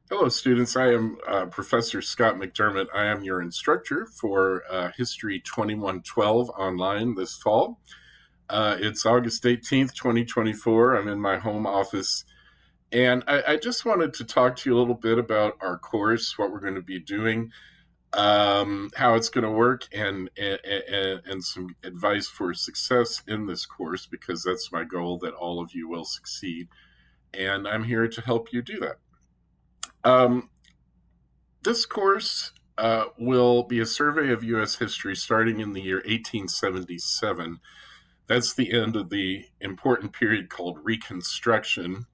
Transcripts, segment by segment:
Hello, students. I am Professor Scott McDermott. I am your instructor for History 2112 online this fall. It's August 18th, 2024. I'm in my home office, and I just wanted to talk to you a little bit about our course, what we're going to be doing, how it's going to work, and some advice for success in this course, because that's my goal, that all of you will succeed. And I'm here to help you do that. Um, This course will be a survey of U.S. history starting in the year 1877. That's the end of the important period called Reconstruction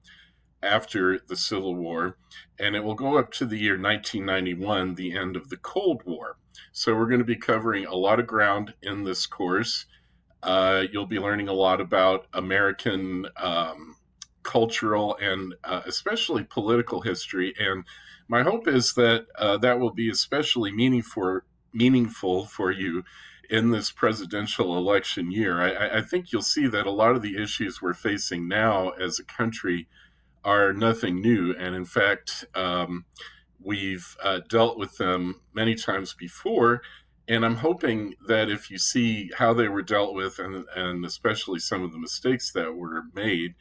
after the Civil War, and it will go up to the year 1991, the end of the Cold War. So we're going to be covering a lot of ground in this course. You'll be learning a lot about American cultural and especially political history. And my hope is that that will be especially meaningful for you in this presidential election year. I think you'll see that a lot of the issues we're facing now as a country are nothing new. And in fact, we've dealt with them many times before. And I'm hoping that if you see how they were dealt with, and especially some of the mistakes that were made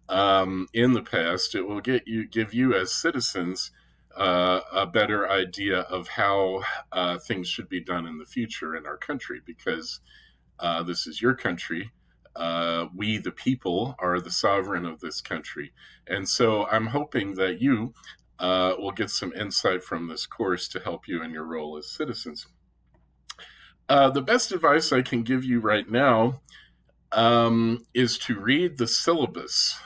in the past, it will give you as citizens a better idea of how things should be done in the future in our country, because this is your country. We, the people, are the sovereign of this country. And so I'm hoping that you will get some insight from this course to help you in your role as citizens. The best advice I can give you right now is to read the syllabus,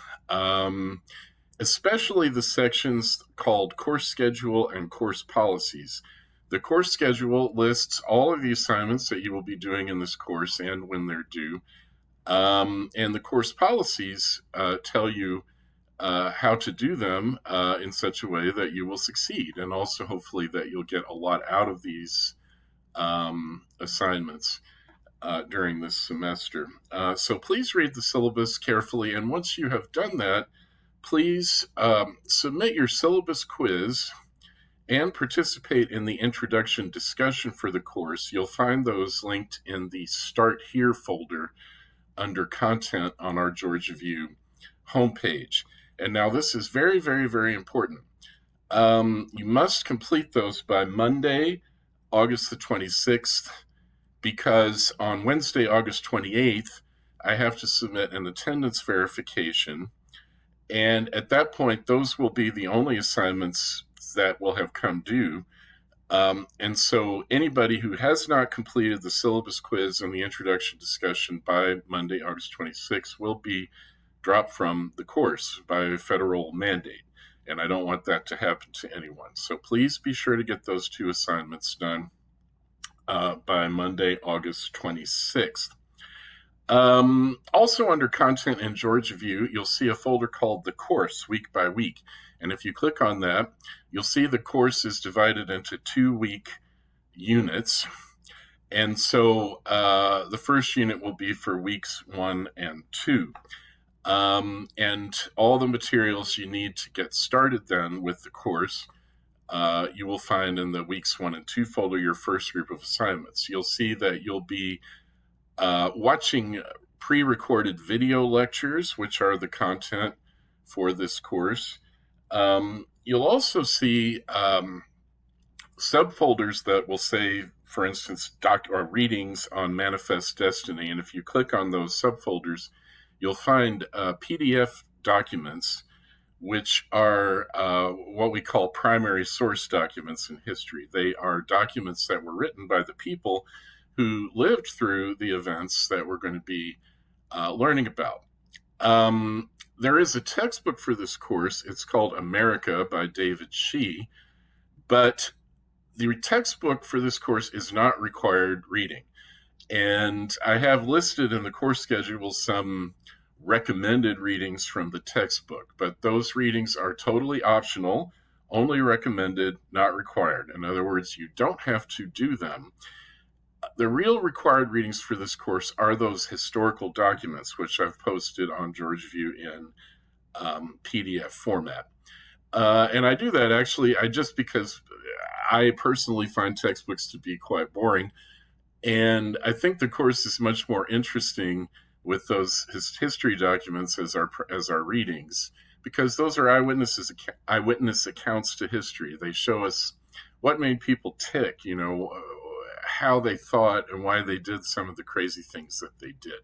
especially the sections called course schedule and course policies. The course schedule lists all of the assignments that you will be doing in this course and when they're due. And the course policies tell you how to do them in such a way that you will succeed, and also hopefully that you'll get a lot out of these assignments during this semester. So please read the syllabus carefully, and once you have done that, please submit your syllabus quiz and participate in the introduction discussion for the course. You'll find those linked in the Start Here folder under content on our Georgia View homepage. And now this is very, very, very important. You must complete those by Monday, August the 26th, because on Wednesday, August 28th, I have to submit an attendance verification. And at that point, those will be the only assignments that will have come due. And so anybody who has not completed the syllabus quiz and the introduction discussion by Monday, August 26th, will be dropped from the course by federal mandate. And I don't want that to happen to anyone. So please be sure to get those two assignments done by Monday, August 26th. Also under content in Georgia View, you'll see a folder called the course week by week. And if you click on that, you'll see the course is divided into 2-week units. And so the first unit will be for weeks 1 and 2. And all the materials you need to get started then with the course, you will find in the weeks 1 and 2 folder, your first group of assignments. You'll see that you'll be watching pre-recorded video lectures, which are the content for this course. You'll also see subfolders that will say, for instance, readings on Manifest Destiny. And if you click on those subfolders, you'll find PDF documents, which are what we call primary source documents in history. They are documents that were written by the people who lived through the events that we're going to be learning about. There is a textbook for this course. It's called America by David Shee, but the textbook for this course is not required reading. And I have listed in the course schedule some recommended readings from the textbook, but those readings are totally optional, only recommended, not required. In other words, you don't have to do them. The real required readings for this course are those historical documents, which I've posted on Georgia View in PDF format. And I do that actually, I just because I personally find textbooks to be quite boring, and I think the course is much more interesting with those history documents as our readings, because those are eyewitness accounts to history. They show us what made people tick, how they thought and why they did some of the crazy things that they did.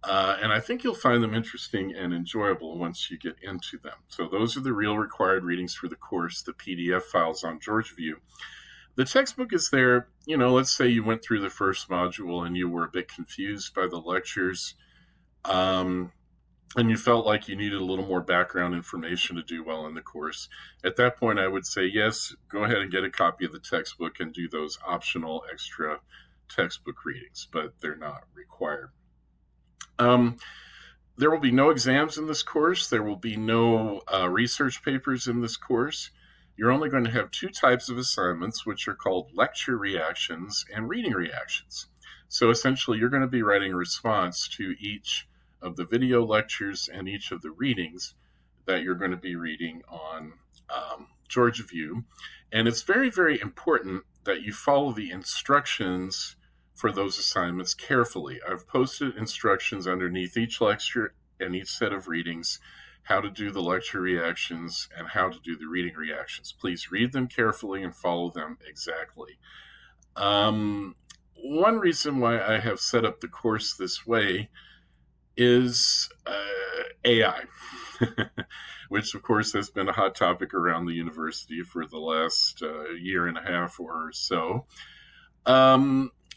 And I think you'll find them interesting and enjoyable once you get into them. So those are the real required readings for the course, the PDF files on Georgia View. The textbook is there. Let's say you went through the first module and you were a bit confused by the lectures, and you felt like you needed a little more background information to do well in the course. At that point, I would say, yes, go ahead and get a copy of the textbook and do those optional extra textbook readings, but they're not required. There will be no exams in this course. There will be no research papers in this course. You're only going to have two types of assignments, which are called lecture reactions and reading reactions. So essentially, you're going to be writing a response to each of the video lectures and each of the readings that you're going to be reading on Georgia View. And it's very, very important that you follow the instructions for those assignments carefully. I've posted instructions underneath each lecture and each set of readings, how to do the lecture reactions and how to do the reading reactions. Please read them carefully and follow them exactly. One reason why I have set up the course this way is AI, which of course has been a hot topic around the university for the last year and a half or so.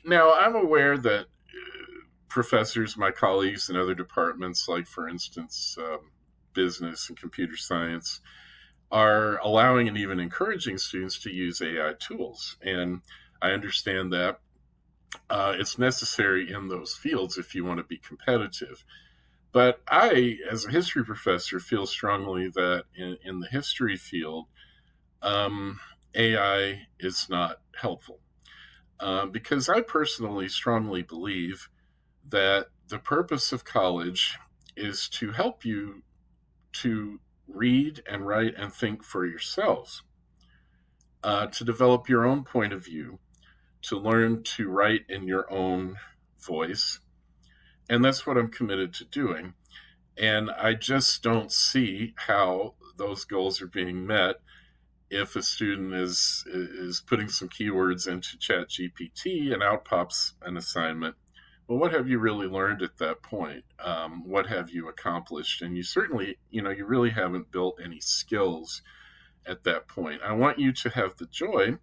Now, I'm aware that professors, my colleagues in other departments, like for instance, business and computer science, are allowing and even encouraging students to use AI tools. And I understand that it's necessary in those fields if you want to be competitive. But I, as a history professor, feel strongly that in the history field, AI is not helpful. Because I personally strongly believe that the purpose of college is to help you to read and write and think for yourselves, to develop your own point of view, to learn to write in your own voice. And that's what I'm committed to doing. And I just don't see how those goals are being met if a student is putting some keywords into ChatGPT and out pops an assignment. Well, what have you really learned at that point? What have you accomplished? And you certainly, you really haven't built any skills at that point. I want you to have the joy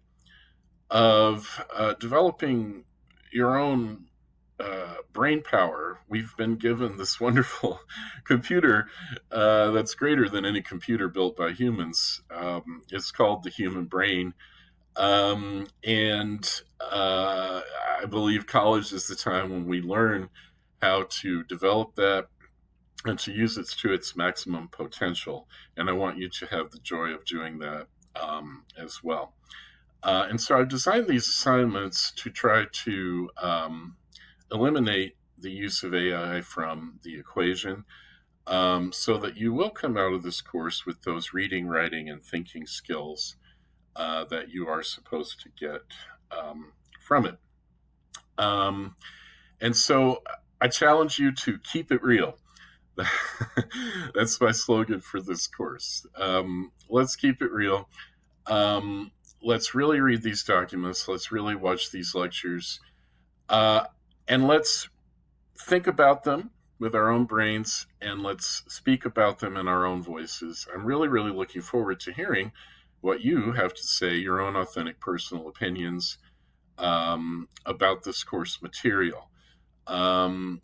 of developing your own brain power. We've been given this wonderful computer that's greater than any computer built by humans. It's called the human brain. And I believe college is the time when we learn how to develop that and to use it to its maximum potential. And I want you to have the joy of doing that as well. And so I've designed these assignments to try to eliminate the use of AI from the equation, so that you will come out of this course with those reading, writing, and thinking skills that you are supposed to get from it. And so I challenge you to keep it real. That's my slogan for this course. Let's keep it real. Let's really read these documents. Let's really watch these lectures. And let's think about them with our own brains, and let's speak about them in our own voices. I'm really, really looking forward to hearing what you have to say, your own authentic personal opinions about this course material. And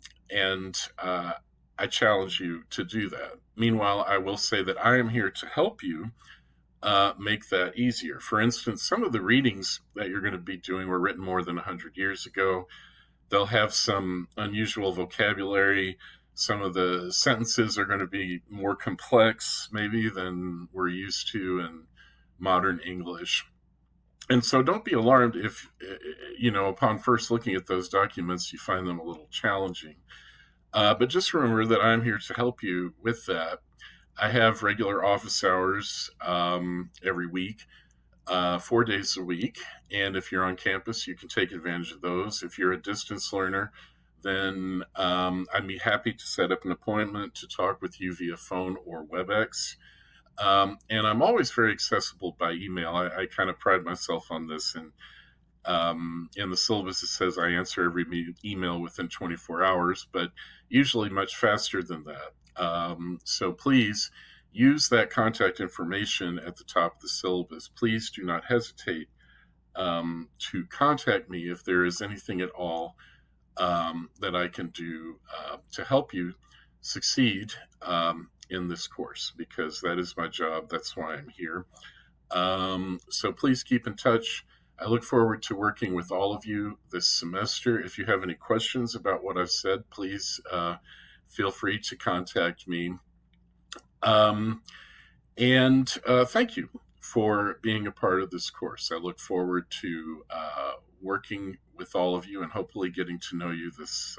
I challenge you to do that. Meanwhile, I will say that I am here to help you make that easier. For instance, some of the readings that you're going to be doing were written more than 100 years ago. They'll have some unusual vocabulary. Some of the sentences are going to be more complex, maybe, than we're used to in modern English. And so don't be alarmed if, upon first looking at those documents, you find them a little challenging. But just remember that I'm here to help you with that. I have regular office hours every week, 4 days a week. And if you're on campus, you can take advantage of those. If you're a distance learner, then I'd be happy to set up an appointment to talk with you via phone or WebEx. And I'm always very accessible by email. I kind of pride myself on this. And in the syllabus, it says I answer every email within 24 hours, but usually much faster than that. So please use that contact information at the top of the syllabus. Please do not hesitate to contact me if there is anything at all that I can do to help you succeed in this course, because that is my job. That's why I'm here. So please keep in touch. I look forward to working with all of you this semester. If you have any questions about what I've said, please feel free to contact me. And thank you for being a part of this course. I look forward to working with all of you and hopefully getting to know you this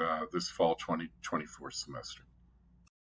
fall 2024 semester.